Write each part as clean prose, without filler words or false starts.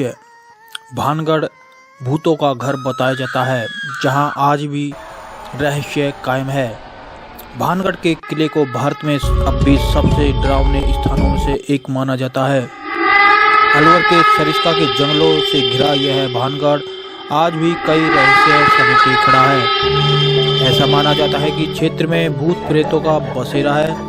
रहस्य। भानगढ़ भूतों का घर बताया जाता है, जहां आज भी रहस्य कायम है। भानगढ़ के किले को भारत में अब भी सबसे डरावने स्थानों में से एक माना जाता है। अलवर के सरिस्का के जंगलों से घिरा यह भानगढ़ आज भी कई रहस्य समेटे खड़ा है। ऐसा माना जाता है कि क्षेत्र में भूत प्रेतों का बसेरा है।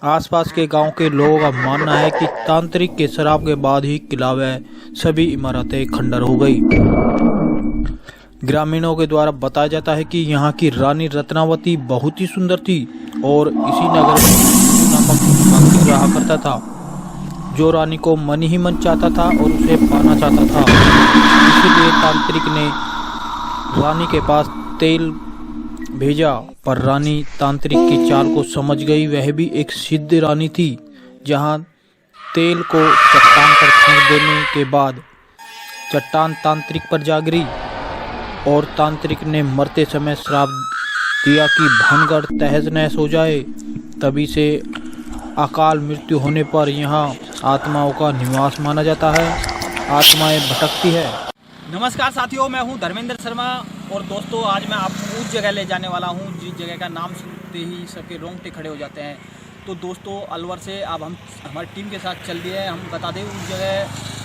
आसपास के गांव के लोगों का मानना है कि तांत्रिक के श्राप के बाद ही किला व सभी इमारतें खंडर हो गई। ग्रामीणों के द्वारा बताया जाता है कि यहाँ की रानी रत्नावती बहुत ही सुंदर थी और इसी नगर में नामक मंत्री रहा करता था, जो रानी को मन ही मन चाहता था और उसे पाना चाहता था। इसलिए तांत्रिक ने रानी के पास तेल भेजा, पर रानी तांत्रिक की चाल को समझ गई। वह भी एक सिद्ध रानी थी। जहां तेल को चट्टान पर फेंक देने के बाद चट्टान तांत्रिक पर जा गिरी और तांत्रिक ने मरते समय श्राप दिया कि भानगढ़ तहस नहस हो जाए। तभी से अकाल मृत्यु होने पर यहाँ आत्माओं का निवास माना जाता है। आत्माएं भटकती है। नमस्कार साथियों, मैं हूं धर्मेंद्र शर्मा और दोस्तों आज मैं आपको उस जगह ले जाने वाला हूं जिस जगह का नाम सुनते ही सबके रोंगटे खड़े हो जाते हैं। तो दोस्तों अलवर से अब हम हमारी टीम के साथ चल दिए हैं। हम बता दें उस जगह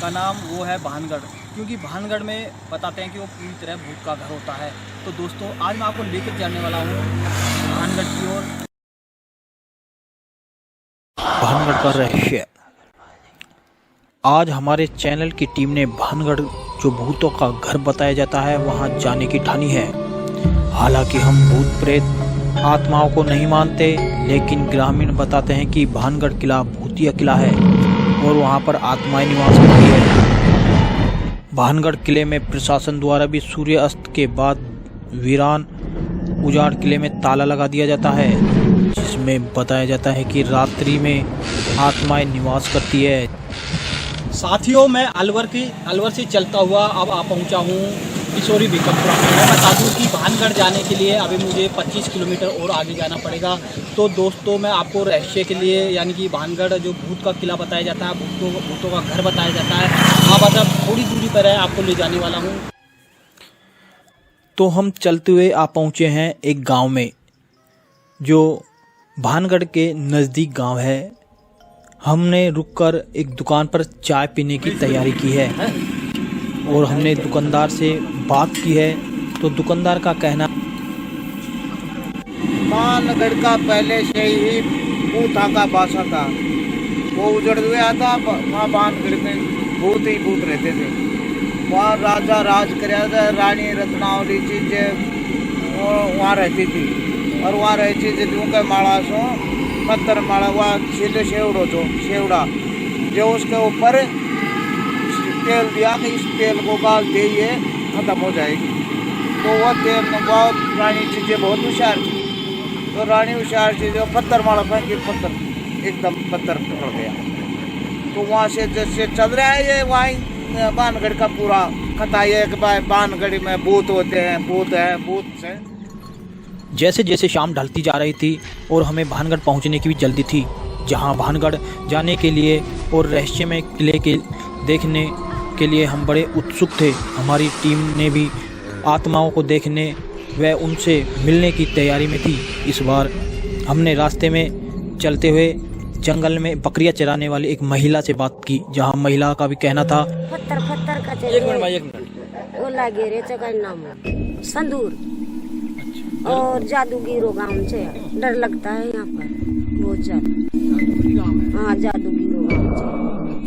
का नाम वो है भानगढ़, क्योंकि भानगढ़ में बताते हैं कि वो पूरी तरह भूत का घर होता है। तो दोस्तों आज मैं आपको लेकर जाने वाला हूँ भानगढ़ की ओर। भानगढ़ का रहस्य। आज हमारे चैनल की टीम ने भानगढ़ जो भूतों का घर बताया जाता है वहां जाने की ठानी है। हालांकि हम भूत प्रेत आत्माओं को नहीं मानते, लेकिन ग्रामीण बताते हैं कि भानगढ़ किला भूतिया किला है और वहां पर आत्माएं निवास करती है। भानगढ़ किले में प्रशासन द्वारा भी सूर्यास्त के बाद वीरान उजाड़ किले में ताला लगा दिया जाता है, जिसमें बताया जाता है कि रात्रि में आत्माएं निवास करती है। साथियों मैं अलवर से चलता हुआ अब आ पहुंचा हूं किशोरी बीकमपुरा। मैं बता दूं कि भानगढ़ जाने के लिए अभी मुझे 25 किलोमीटर और आगे जाना पड़ेगा। तो दोस्तों मैं आपको रहस्य के लिए यानी कि भानगढ़ जो भूत का किला बताया जाता है, भूतों का घर बताया जाता है, वहाँ पर थोड़ी दूरी पर है, आपको ले जाने वाला हूँ। तो हम चलते हुए आ पहुँचे हैं एक गाँव में, जो भानगढ़ के नज़दीक गाँव है। हमने रुककर एक दुकान पर चाय पीने की तैयारी की है और हमने दुकानदार से बात की है। तो दुकानदार का कहना, भानगढ़ का पहले से ही भूता का बासा था, वो उजड़ गया था। वहाँ भानगढ़ में भूत ही भूत रहते थे। वहाँ राजा राज कराया था, रानी रत्नावली चीज वहाँ रहती थी और वहाँ रहती थी उनके माड़ा सो पत्थर माड़ा हुआ सीधे शेवड़ो जो शेवड़ा जो उसके ऊपर तेल दिया कि इस तेल को गाल दे ये खत्म हो जाएगी। तो वह तेल बहुत रानी चीज़ें बहुत होशियार थी। तो रानी होशियार थी, जो पत्थर माड़ा फेंकी, पत्थर एकदम पत्थर पकड़ गया। तो वहाँ से जैसे चल रहा है ये वहाँ भानगढ़ का पूरा कथा ये कि भाई भानगढ़ में भूत होते हैं, भूत है, भूत से। जैसे जैसे शाम ढलती जा रही थी और हमें भानगढ़ पहुंचने की भी जल्दी थी, जहां भानगढ़ जाने के लिए और रहस्यमय किले के देखने के लिए हम बड़े उत्सुक थे। हमारी टीम ने भी आत्माओं को देखने व उनसे मिलने की तैयारी में थी। इस बार हमने रास्ते में चलते हुए जंगल में बकरियां चराने वाली एक महिला से बात की, जहां महिला का भी कहना था एक मिनट वो लागे रे जगह नाम संदूर और जादूगिरो गांव से डर लगता है यहाँ पर बहुत ज्यादा। हाँ जादूगिरो गांव से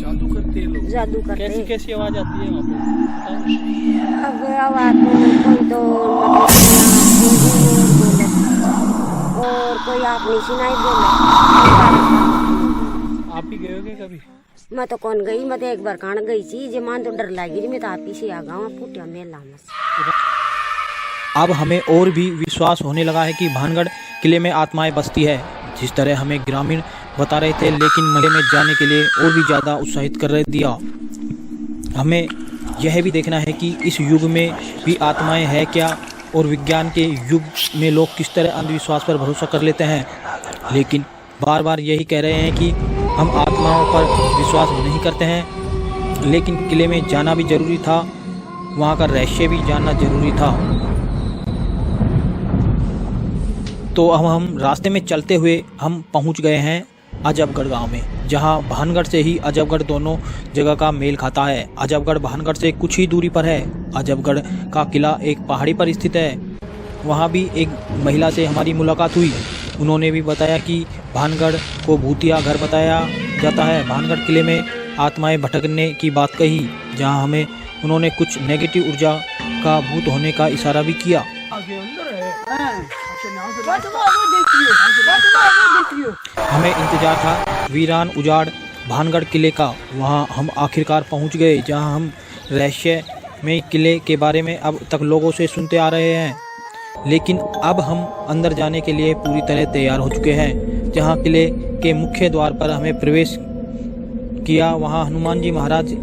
जादू करते हैं लोग। जादू करते कैसी हैं। कैसी आवाज आती है वहाँ पे? अब आवाज कोई तो और कोई आपने सुनाई बोले। आप भी गए होगे कभी? मैं तो कौन गई, मैं तो एक बार खान गई थी। जे मान तो डर लगी, मैं तो आप ही से आ गया फूटिया मेला में। अब हमें और भी विश्वास होने लगा है कि भानगढ़ किले में आत्माएं बसती है, जिस तरह हमें ग्रामीण बता रहे थे। लेकिन महल में जाने के लिए और भी ज़्यादा उत्साहित कर दिया। हमें यह भी देखना है कि इस युग में भी आत्माएं हैं क्या और विज्ञान के युग में लोग किस तरह अंधविश्वास पर भरोसा कर लेते हैं। लेकिन बार बार यही कह रहे हैं कि हम आत्माओं पर विश्वास नहीं करते हैं। लेकिन किले में जाना भी जरूरी था, वहाँ का रहस्य भी जानना जरूरी था। तो अब हम रास्ते में चलते हुए हम पहुँच गए हैं अजबगढ़ गांव में, जहां भानगढ़ से ही अजबगढ़ दोनों जगह का मेल खाता है। अजबगढ़ भानगढ़ से कुछ ही दूरी पर है। अजबगढ़ का किला एक पहाड़ी पर स्थित है। वहां भी एक महिला से हमारी मुलाकात हुई। उन्होंने भी बताया कि भानगढ़ को भूतिया घर बताया जाता है। भानगढ़ किले में आत्माएं भटकने की बात कही, जहां हमें उन्होंने कुछ नेगेटिव ऊर्जा का भूत होने का इशारा भी किया। हमें इंतजार था वीरान उजाड़ भानगढ़ किले का। वहां हम आखिरकार पहुंच गए, जहां हम रहस्य में किले के बारे में अब तक लोगों से सुनते आ रहे हैं। लेकिन अब हम अंदर जाने के लिए पूरी तरह तैयार हो चुके हैं। जहां किले के मुख्य द्वार पर हमें प्रवेश किया, वहां हनुमान जी महाराज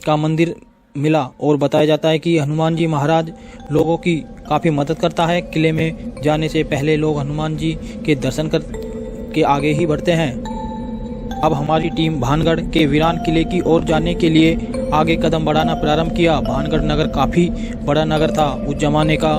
का मंदिर मिला और बताया जाता है कि हनुमान जी महाराज लोगों की काफ़ी मदद करता है। किले में जाने से पहले लोग हनुमान जी के दर्शन कर के आगे ही बढ़ते हैं। अब हमारी टीम भानगढ़ के वीरान किले की ओर जाने के लिए आगे कदम बढ़ाना प्रारंभ किया। भानगढ़ नगर काफ़ी बड़ा नगर था उस जमाने का,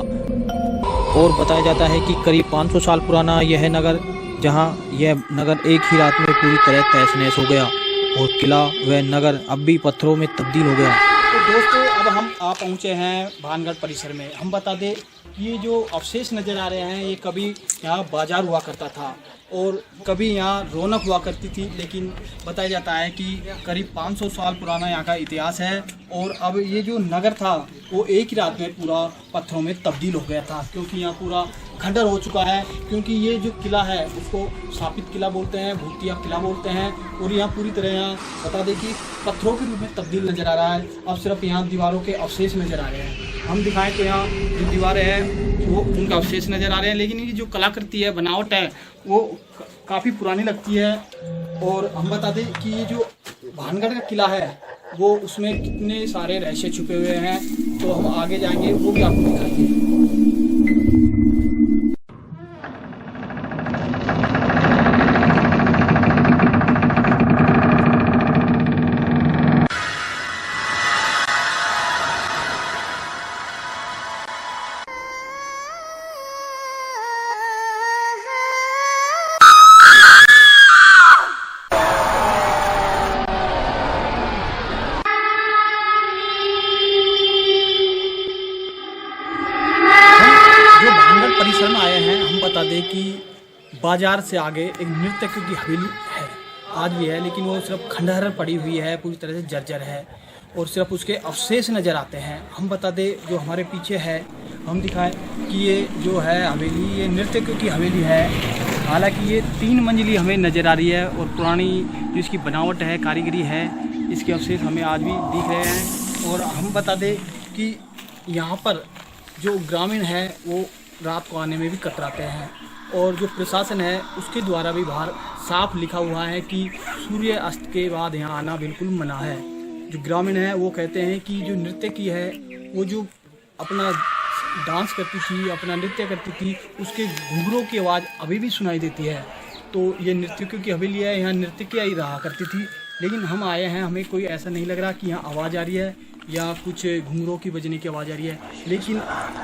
और बताया जाता है कि करीब 500 साल पुराना यह नगर, जहां यह नगर एक ही रात में पूरी तरह तहस नहस हो गया और किला व नगर अब भी पत्थरों में तब्दील हो गया। तो दोस्तों अब हम आ पहुँचे हैं भानगढ़ परिसर में। हम बता दें ये जो अवशेष नज़र आ रहे हैं, ये कभी यहाँ बाजार हुआ करता था और कभी यहाँ रौनक हुआ करती थी। लेकिन बताया जाता है कि करीब 500 साल पुराना यहाँ का इतिहास है और अब ये जो नगर था वो एक ही रात में पूरा पत्थरों में तब्दील हो गया था, क्योंकि यहाँ पूरा खंडर हो चुका है। क्योंकि ये जो किला है उसको शापित किला बोलते हैं, भूतिया किला बोलते हैं, और यहाँ पूरी तरह यहाँ बता दें कि पत्थरों के रूप में तब्दील नज़र आ रहा है। अब सिर्फ यहाँ दीवारों के अवशेष नज़र आ रहे हैं। हम दिखाएं तो यहाँ जो दीवारें हैं वो उनका अवशेष नज़र आ रहे हैं, लेकिन ये जो कलाकृति है, बनावट है, वो काफ़ी पुरानी लगती है। और हम बता दें कि ये जो भानगढ़ का किला है वो उसमें कितने सारे रहस्य छुपे हुए हैं, तो हम आगे जाएंगे वो भी आपको दिखाएंगे। परिसर में आए हैं। हम बता दें कि बाजार से आगे एक नृत्यक की हवेली है, आज भी है, लेकिन वो सिर्फ खंडहर पड़ी हुई है, पूरी तरह से जर्जर है और सिर्फ उसके अवशेष नज़र आते हैं। हम बता दें जो हमारे पीछे है, हम दिखाएं कि ये जो है हवेली, ये नृत्यक की हवेली है। हालांकि ये 3 मंजिली हमें नज़र आ रही है और पुरानी जो इसकी बनावट है, कारीगरी है, इसके अवशेष हमें आज भी दिख रहे हैं। और हम बता दें कि यहाँ पर जो ग्रामीण है वो रात को आने में भी कतराते हैं, और जो प्रशासन है उसके द्वारा भी बाहर साफ लिखा हुआ है कि सूर्य अस्त के बाद यहाँ आना बिल्कुल मना है। जो ग्रामीण है वो कहते हैं कि जो नृत्य की है वो जो अपना डांस करती थी, अपना नृत्य करती थी, उसके घुंघरों की आवाज़ अभी भी सुनाई देती है। तो ये नृत्यकों की हवेली है, यहाँ नृत्यकिया ही रहा करती थी। लेकिन हम आए हैं, हमें कोई ऐसा नहीं लग रहा कि यहाँ आवाज़ आ रही है या कुछ घुंघरों की बजने की आवाज़ आ रही है। लेकिन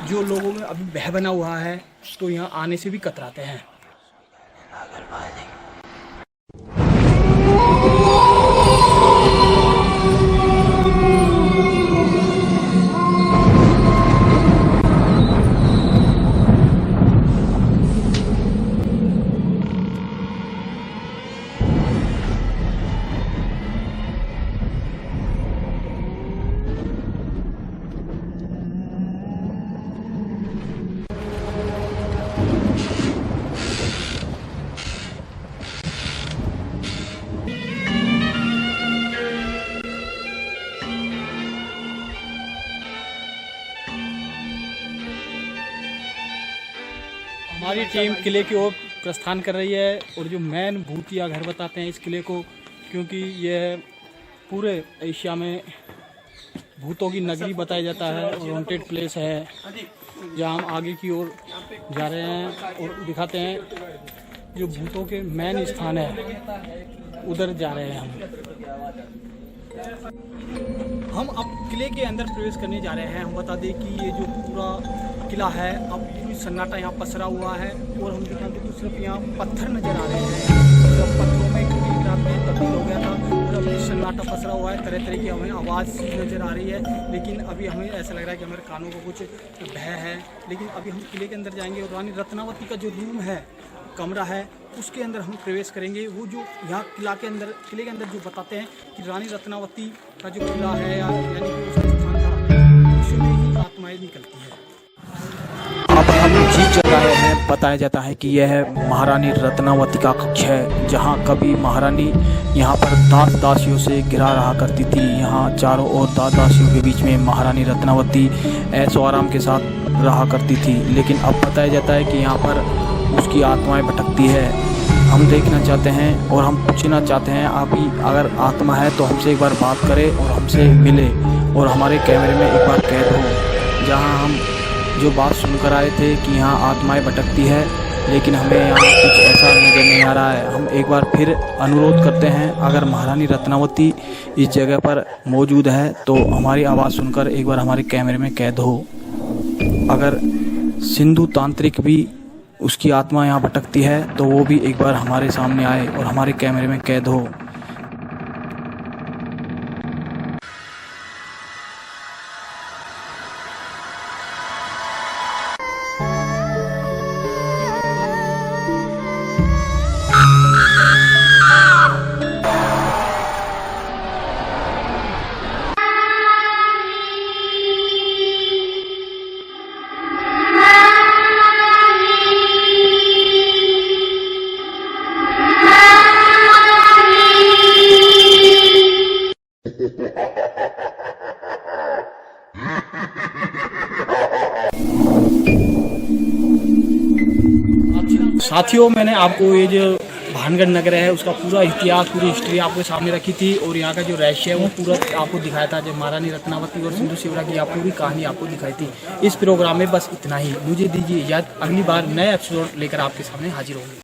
जो लोगों में अभी बह बना हुआ है तो यहाँ आने से भी कतराते हैं। हमारी टीम किले की ओर प्रस्थान कर रही है, और जो मैन भूतिया घर बताते हैं इस किले को, क्योंकि यह पूरे एशिया में भूतों की नगरी बताया जाता है और हॉन्टेड प्लेस है, जहाँ हम आगे की ओर जा रहे हैं और दिखाते हैं जो भूतों के मेन स्थान है, उधर जा रहे हैं हम। हम अब किले के अंदर प्रवेश करने जा रहे हैं। हम बता दें कि ये जो पूरा किला है अब पूरी सन्नाटा यहाँ पसरा हुआ है और हम दिखा दें तो सिर्फ यहाँ पत्थर नज़र आ रहे हैं। सिर्फ पत्थरों में क्योंकि रात में तब्दील हो गया था, पूरा पूरी सन्नाटा पसरा हुआ है, तरह तरह की हमें आवाज़ नज़र आ रही है। लेकिन अभी हमें ऐसा लग रहा है कि हमारे कानों को कुछ भय है। लेकिन अभी हम किले के अंदर जाएंगे और रानी रत्नावती का जो रूम है, कमरा है, उसके अंदर हम प्रवेश करेंगे। वो जो यहाँ किले के अंदर जो बताते हैं कि रानी रत्नावती का जो किला है यानी कि उसका स्थान था, उसमें ही आत्माएं निकलती है। अब हम जिस जगह हैं, बताया जाता है कि यह महारानी रत्नावती का कक्ष है, जहाँ कभी महारानी यहाँ पर दास दासियों से घिरा रहा करती थी। यहाँ चारों ओर दास दासियों के बीच में महारानी रत्नावती ऐशो आराम के साथ रहा करती थी। लेकिन अब बताया जाता है कि यहाँ पर उसकी आत्माएं भटकती है। हम देखना चाहते हैं और हम पूछना चाहते हैं, आप ही अगर आत्मा है तो हमसे एक बार बात करे और हमसे मिले और हमारे कैमरे में एक बार कैद हो। जहां हम जो बात सुनकर आए थे कि यहाँ आत्माएं भटकती है, लेकिन हमें यहाँ कुछ ऐसा नज़र नहीं आ रहा है। हम एक बार फिर अनुरोध करते हैं, अगर महारानी रत्नावती इस जगह पर मौजूद है तो हमारी आवाज़ सुनकर एक बार हमारे कैमरे में कैद हो। अगर सिंधु तांत्रिक भी उसकी आत्मा यहाँ भटकती है तो वो भी एक बार हमारे सामने आए और हमारे कैमरे में कैद हो। साथियों, मैंने आपको ये जो भानगढ़ नगर है उसका पूरा इतिहास, पूरी हिस्ट्री आपके सामने रखी थी और यहाँ का जो रहस्य है वो पूरा आपको दिखाया था। जब महारानी रत्नावती और सिंधु शिवरा की पूरी कहानी आपको दिखाई थी। इस प्रोग्राम में बस इतना ही। मुझे दीजिए इजाज़त, अगली बार नए एपिसोड लेकर आपके सामने हाजिर होंगे।